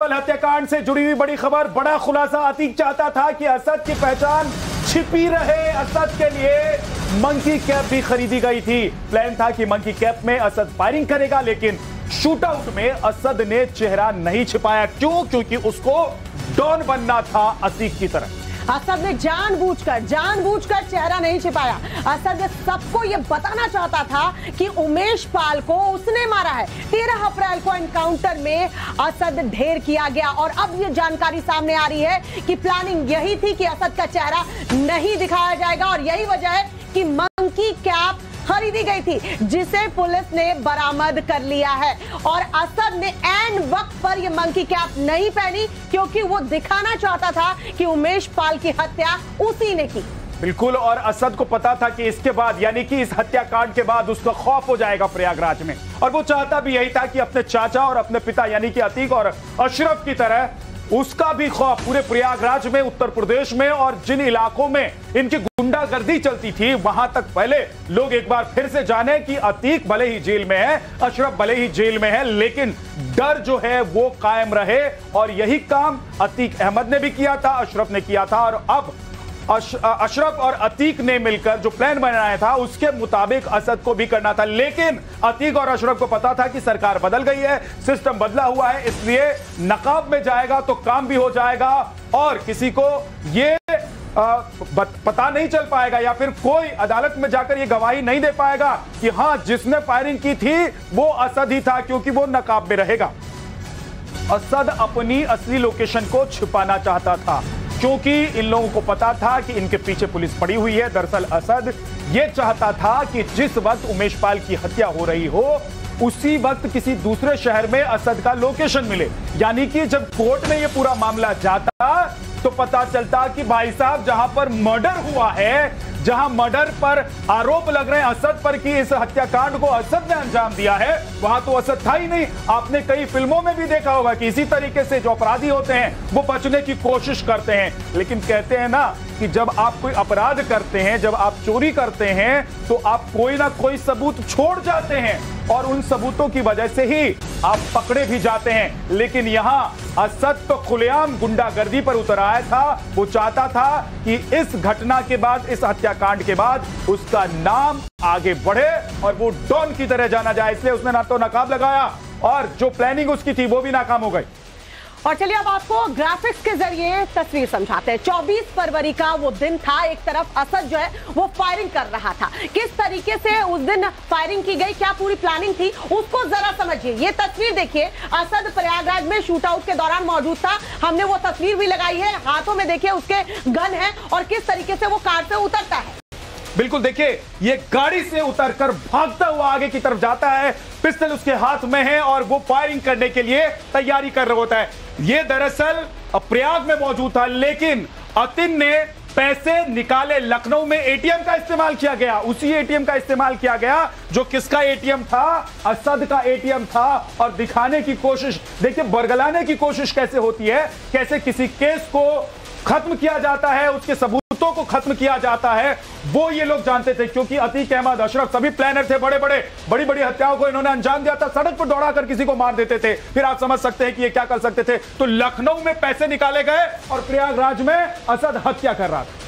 हत्याकांड से जुड़ी हुई बड़ी खबर, बड़ा खुलासा। अतीक चाहता था कि असद की पहचान छिपी रहे। असद के लिए मंकी कैप भी खरीदी गई थी। प्लान था कि मंकी कैप में असद फायरिंग करेगा, लेकिन शूटआउट में असद ने चेहरा नहीं छिपाया। क्यों? क्योंकि उसको डॉन बनना था अतीक की तरह। असद ने जानबूझकर चेहरा नहीं छिपाया। असद सबको यह बताना चाहता था कि उमेश पाल को उसने मारा है। 13 अप्रैल को एनकाउंटर में असद ढेर किया गया और अब यह जानकारी सामने आ रही है कि प्लानिंग यही थी कि असद का चेहरा नहीं दिखाया जाएगा और यही वजह है कि मंकी कैप खरीदी गई थी, जिसे पुलिस ने बरामद कर लिया है। और असद ने ऐन वक्त पर यह मंकी कैप नहीं पहनी क्योंकि वो दिखाना चाहता था कि उमेश पाल की हत्या उसी ने की। बिल्कुल, और असद को पता था कि इसके बाद, यानी कि इस हत्याकांड के बाद उसका खौफ हो जाएगा प्रयागराज में, और वो चाहता भी यही था कि अपने चाचा और अपने पिता यानी कि अतीक और अशरफ की तरह उसका भी खौफ पूरे प्रयागराज में, उत्तर प्रदेश में और जिन इलाकों में इनकी गुंडागर्दी चलती थी, वहां तक पहले लोग एक बार फिर से जाने कि अतीक भले ही जेल में है, अशरफ भले ही जेल में है, लेकिन डर जो है वो कायम रहे। और यही काम अतीक अहमद ने भी किया था, अशरफ ने किया था, और अब अशरफ और अतीक ने मिलकर जो प्लान बनाया था उसके मुताबिक असद को भी करना था। लेकिन अतीक और अशरफ को पता था कि सरकार बदल गई है, सिस्टम बदला हुआ है, इसलिए नकाब में जाएगा तो काम भी हो जाएगा और किसी को ये पता नहीं चल पाएगा, या फिर कोई अदालत में जाकर ये गवाही नहीं दे पाएगा कि हां, जिसने फायरिंग की थी वो असद ही था, क्योंकि वो नकाब में रहेगा। असद अपनी असली लोकेशन को छुपाना चाहता था क्योंकि इन लोगों को पता था कि इनके पीछे पुलिस पड़ी हुई है। दरअसल असद ये चाहता था कि जिस वक्त उमेश पाल की हत्या हो रही हो उसी वक्त किसी दूसरे शहर में असद का लोकेशन मिले, यानी कि जब कोर्ट में ये पूरा मामला जाता तो पता चलता कि भाई साहब, जहां पर मर्डर हुआ है, जहां मर्डर पर आरोप लग रहे हैं असद पर कि इस हत्याकांड को असद ने अंजाम दिया है, वहां तो असद था ही नहीं। आपने कई फिल्मों में भी देखा होगा कि इसी तरीके से जो अपराधी होते हैं वो बचने की कोशिश करते हैं, लेकिन कहते हैं ना कि जब आप कोई अपराध करते हैं, जब आप चोरी करते हैं, तो आप कोई ना कोई सबूत छोड़ जाते हैं और उन सबूतों की वजह से ही आप पकड़े भी जाते हैं। लेकिन यहां असद तो खुलेआम गुंडागर्दी पर उतर आया था। वो चाहता था कि इस घटना के बाद, इस हत्याकांड के बाद उसका नाम आगे बढ़े और वो डॉन की तरह जाना जाए, इसलिए उसने ना तो नकाब लगाया और जो प्लानिंग उसकी थी वो भी नाकाम हो गई। और चलिए अब आपको ग्राफिक्स के जरिए तस्वीर समझाते हैं। 24 फरवरी का वो दिन था, एक तरफ असद जो है वो फायरिंग कर रहा था। किस तरीके से उस दिन फायरिंग की गई, क्या पूरी प्लानिंग थी, उसको जरा समझिए। ये तस्वीर देखिए, असद प्रयागराज में शूटआउट के दौरान मौजूद था। हमने वो तस्वीर भी लगाई है, हाथों में देखिए उसके गन है और किस तरीके से वो कार से उतरता है। बिल्कुल, देखिए ये गाड़ी से उतरकर भागता हुआ आगे की तरफ जाता है, पिस्टल उसके हाथ में है और वो फायरिंग करने के लिए तैयारी कर रहा होता है। ये दरअसल प्रयाग में मौजूद था, लेकिन अतिन ने पैसे निकाले, लखनऊ में एटीएम का इस्तेमाल किया गया, उसी एटीएम का इस्तेमाल किया गया जो किसका एटीएम था, असद का एटीएम था। और दिखाने की कोशिश, देखिए बरगलाने की कोशिश कैसे होती है, कैसे किसी केस को खत्म किया जाता है, उसके सबूतों को खत्म किया जाता है, वो ये लोग जानते थे। क्योंकि अतीक अहमद, अशरफ सभी प्लानर थे, बड़ी बड़ी हत्याओं को इन्होंने अंजाम दिया था, सड़क पर दौड़ाकर किसी को मार देते थे। फिर आप समझ सकते हैं कि ये क्या कर सकते थे। तो लखनऊ में पैसे निकाले गए और प्रयागराज में असद हत्या कर रहा था।